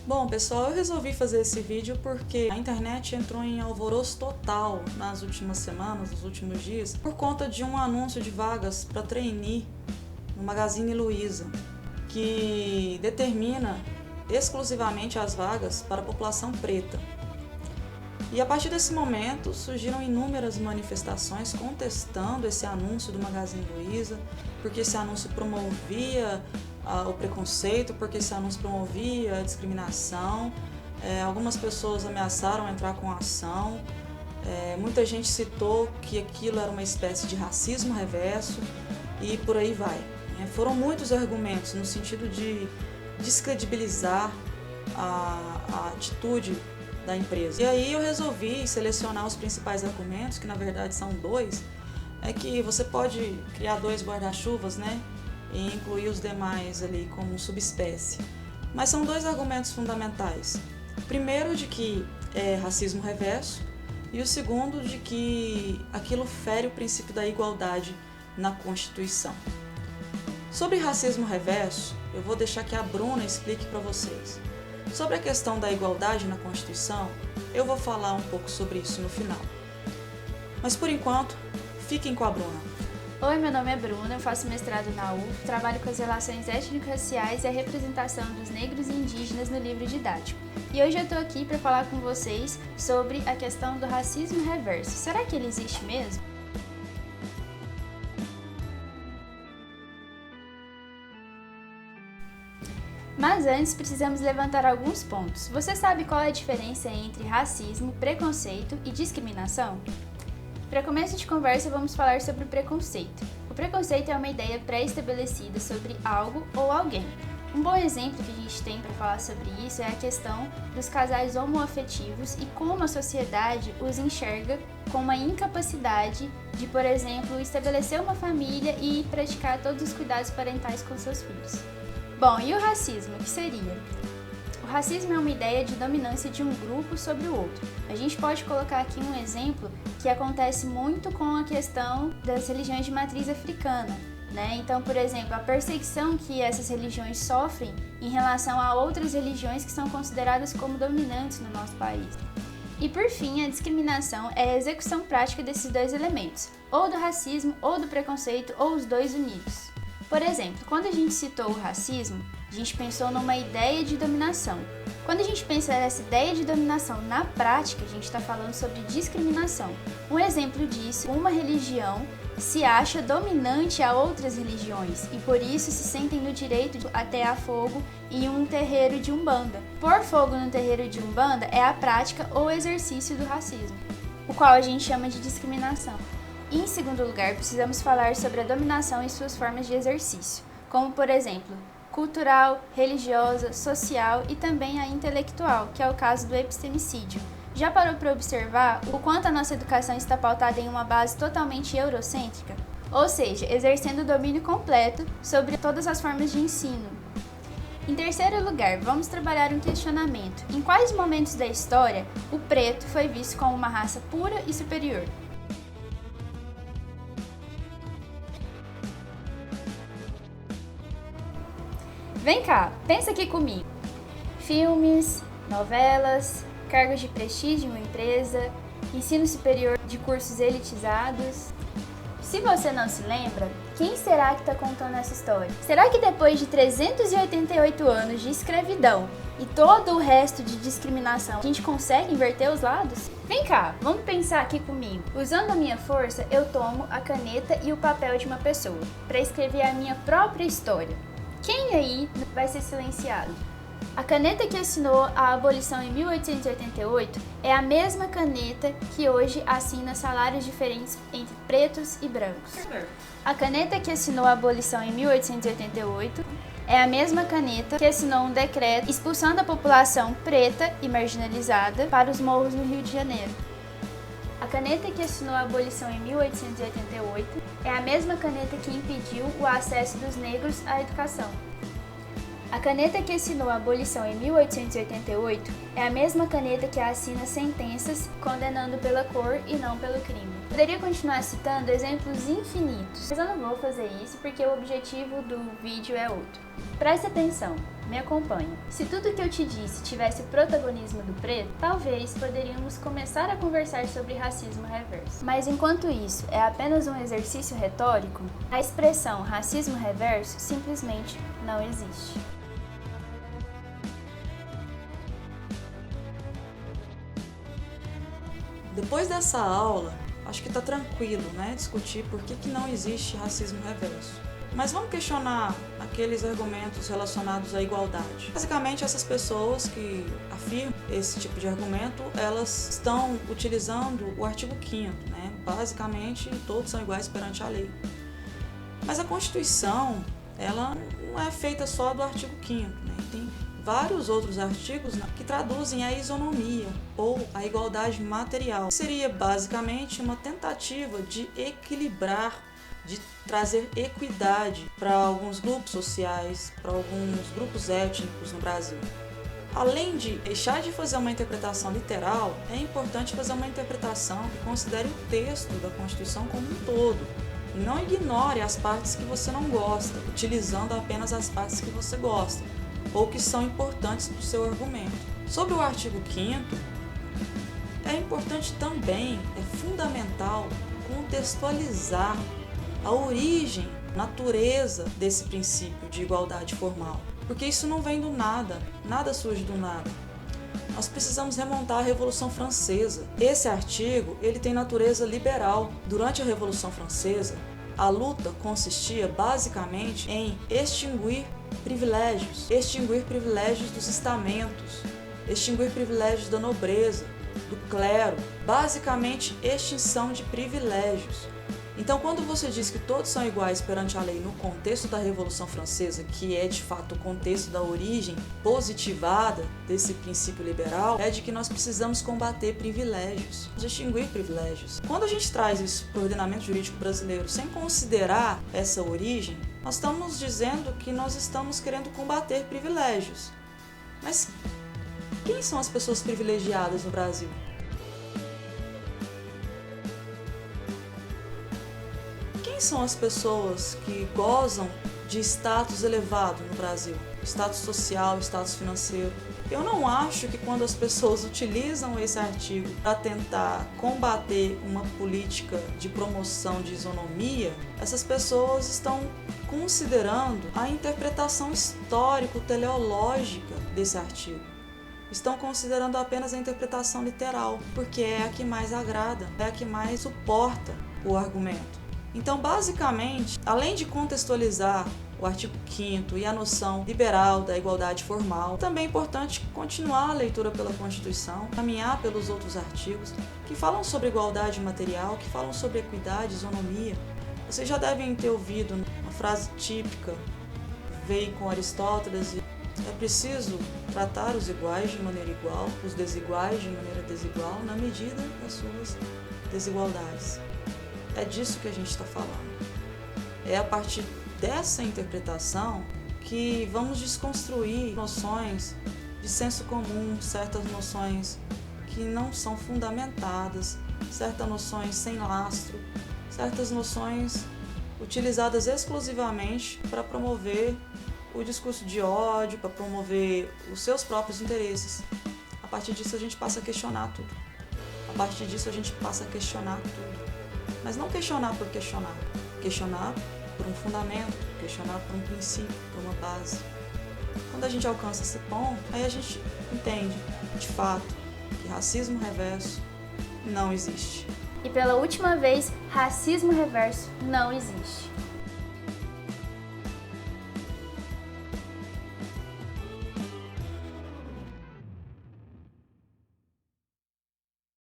Bom, pessoal, eu resolvi fazer esse vídeo porque a internet entrou em alvoroço total nas últimas semanas, nos últimos dias, por conta de um anúncio de vagas para trainee no Magazine Luiza, que determina exclusivamente as vagas para a população preta. E a partir desse momento surgiram inúmeras manifestações contestando esse anúncio do Magazine Luiza, porque esse anúncio promovia o preconceito, porque esse anúncio promovia a discriminação. Algumas pessoas ameaçaram entrar com ação. Muita gente citou que aquilo era uma espécie de racismo reverso e por aí vai. Foram muitos argumentos no sentido de descredibilizar a atitude da empresa. E aí eu resolvi selecionar os principais argumentos, que na verdade são dois. É que você pode criar dois guarda-chuvas, né? E incluir os demais ali como subespécie. Mas são dois argumentos fundamentais. O primeiro de que é racismo reverso e o segundo de que aquilo fere o princípio da igualdade na Constituição. Sobre racismo reverso, eu vou deixar que a Bruna explique para vocês. Sobre a questão da igualdade na Constituição, eu vou falar um pouco sobre isso no final. Mas por enquanto, fiquem com a Bruna. Oi, meu nome é Bruna, eu faço mestrado na UF, trabalho com as relações étnico-raciais e a representação dos negros e indígenas no livro didático. E hoje eu estou aqui para falar com vocês sobre a questão do racismo reverso. Será que ele existe mesmo? Mas antes precisamos levantar alguns pontos. Você sabe qual é a diferença entre racismo, preconceito e discriminação? Para começo de conversa, vamos falar sobre o preconceito. O preconceito é uma ideia pré-estabelecida sobre algo ou alguém. Um bom exemplo que a gente tem para falar sobre isso é a questão dos casais homoafetivos e como a sociedade os enxerga com uma incapacidade de, por exemplo, estabelecer uma família e praticar todos os cuidados parentais com seus filhos. Bom, e o racismo, o que seria? O racismo é uma ideia de dominância de um grupo sobre o outro. A gente pode colocar aqui um exemplo que acontece muito com a questão das religiões de matriz africana, né? Então, por exemplo, a perseguição que essas religiões sofrem em relação a outras religiões que são consideradas como dominantes no nosso país. E por fim, a discriminação é a execução prática desses dois elementos, ou do racismo, ou do preconceito, ou os dois unidos. Por exemplo, quando a gente citou o racismo, a gente pensou numa ideia de dominação. Quando a gente pensa nessa ideia de dominação na prática, a gente está falando sobre discriminação. Um exemplo disso, uma religião se acha dominante a outras religiões e por isso se sentem no direito de atear fogo em um terreiro de Umbanda. Pôr fogo no terreiro de Umbanda é a prática ou exercício do racismo, o qual a gente chama de discriminação. E em segundo lugar, precisamos falar sobre a dominação e suas formas de exercício, como por exemplo, cultural, religiosa, social e também a intelectual, que é o caso do epistemicídio. Já parou para observar o quanto a nossa educação está pautada em uma base totalmente eurocêntrica? Ou seja, exercendo o domínio completo sobre todas as formas de ensino. Em terceiro lugar, vamos trabalhar um questionamento. Em quais momentos da história o preto foi visto como uma raça pura e superior? Vem cá, pensa aqui comigo. Filmes, novelas, cargos de prestígio em uma empresa, ensino superior de cursos elitizados. Se você não se lembra, quem será que está contando essa história? Será que depois de 388 anos de escravidão e todo o resto de discriminação, a gente consegue inverter os lados? Vem cá, vamos pensar aqui comigo. Usando a minha força, eu tomo a caneta e o papel de uma pessoa para escrever a minha própria história. Quem aí vai ser silenciado? A caneta que assinou a abolição em 1888 é a mesma caneta que hoje assina salários diferentes entre pretos e brancos. A caneta que assinou a abolição em 1888 é a mesma caneta que assinou um decreto expulsando a população preta e marginalizada para os morros no Rio de Janeiro. A caneta que assinou a abolição em 1888 é a mesma caneta que impediu o acesso dos negros à educação. A caneta que assinou a abolição em 1888 é a mesma caneta que assina sentenças condenando pela cor e não pelo crime. Poderia continuar citando exemplos infinitos, mas eu não vou fazer isso porque o objetivo do vídeo é outro. Preste atenção, Me acompanha. Se tudo que eu te disse tivesse o protagonismo do preto, talvez poderíamos começar a conversar sobre racismo reverso. Mas enquanto isso é apenas um exercício retórico, a expressão racismo reverso simplesmente não existe. Depois dessa aula, acho que tá tranquilo, né, discutir por que não existe racismo reverso. Mas vamos questionar aqueles argumentos relacionados à igualdade. Basicamente, essas pessoas que afirmam esse tipo de argumento, elas estão utilizando o artigo 5º, né? Basicamente, todos são iguais perante a lei. Mas a Constituição, ela não é feita só do artigo 5º, né? Tem vários outros artigos que traduzem a isonomia ou a igualdade material. Seria basicamente uma tentativa de equilibrar, de trazer equidade para alguns grupos sociais, para alguns grupos étnicos no Brasil. Além de deixar de fazer uma interpretação literal, é importante fazer uma interpretação que considere o texto da Constituição como um todo. E não ignore as partes que você não gosta, utilizando apenas as partes que você gosta, ou que são importantes para o seu argumento. Sobre o artigo 5º, é importante também, é fundamental contextualizar a origem, natureza desse princípio de igualdade formal, porque isso não vem do nada, nada surge do nada. Nós precisamos remontar à Revolução Francesa. Esse artigo, ele tem natureza liberal. Durante a Revolução Francesa, a luta consistia basicamente em extinguir privilégios dos estamentos, extinguir privilégios da nobreza, do clero, basicamente extinção de privilégios. Então, quando você diz que todos são iguais perante a lei no contexto da Revolução Francesa, que é de fato o contexto da origem positivada desse princípio liberal, é de que nós precisamos combater privilégios, extinguir privilégios. Quando a gente traz isso para o ordenamento jurídico brasileiro sem considerar essa origem, nós estamos dizendo que nós estamos querendo combater privilégios. Mas quem são as pessoas privilegiadas no Brasil? Quem são as pessoas que gozam de status elevado no Brasil? Status social, status financeiro. Eu não acho que quando as pessoas utilizam esse artigo para tentar combater uma política de promoção de isonomia, essas pessoas estão considerando a interpretação histórico-teleológica desse artigo. Estão considerando apenas a interpretação literal, porque é a que mais agrada, é a que mais suporta o argumento. Então, basicamente, além de contextualizar o artigo 5º e a noção liberal da igualdade formal, também é importante continuar a leitura pela Constituição, caminhar pelos outros artigos que falam sobre igualdade material, que falam sobre equidade, isonomia. Vocês já devem ter ouvido uma frase típica, veio com Aristóteles: é preciso tratar os iguais de maneira igual, os desiguais de maneira desigual, na medida das suas desigualdades. É disso que a gente está falando. É a partir dessa interpretação que vamos desconstruir noções de senso comum, certas noções que não são fundamentadas, certas noções sem lastro, certas noções utilizadas exclusivamente para promover o discurso de ódio, para promover os seus próprios interesses. A partir disso a gente passa a questionar tudo. A partir disso a gente passa a questionar tudo. Mas não questionar por questionar. Questionar por um fundamento, questionar por um princípio, por uma base. Quando a gente alcança esse ponto, aí a gente entende, de fato, que racismo reverso não existe. E pela última vez, racismo reverso não existe.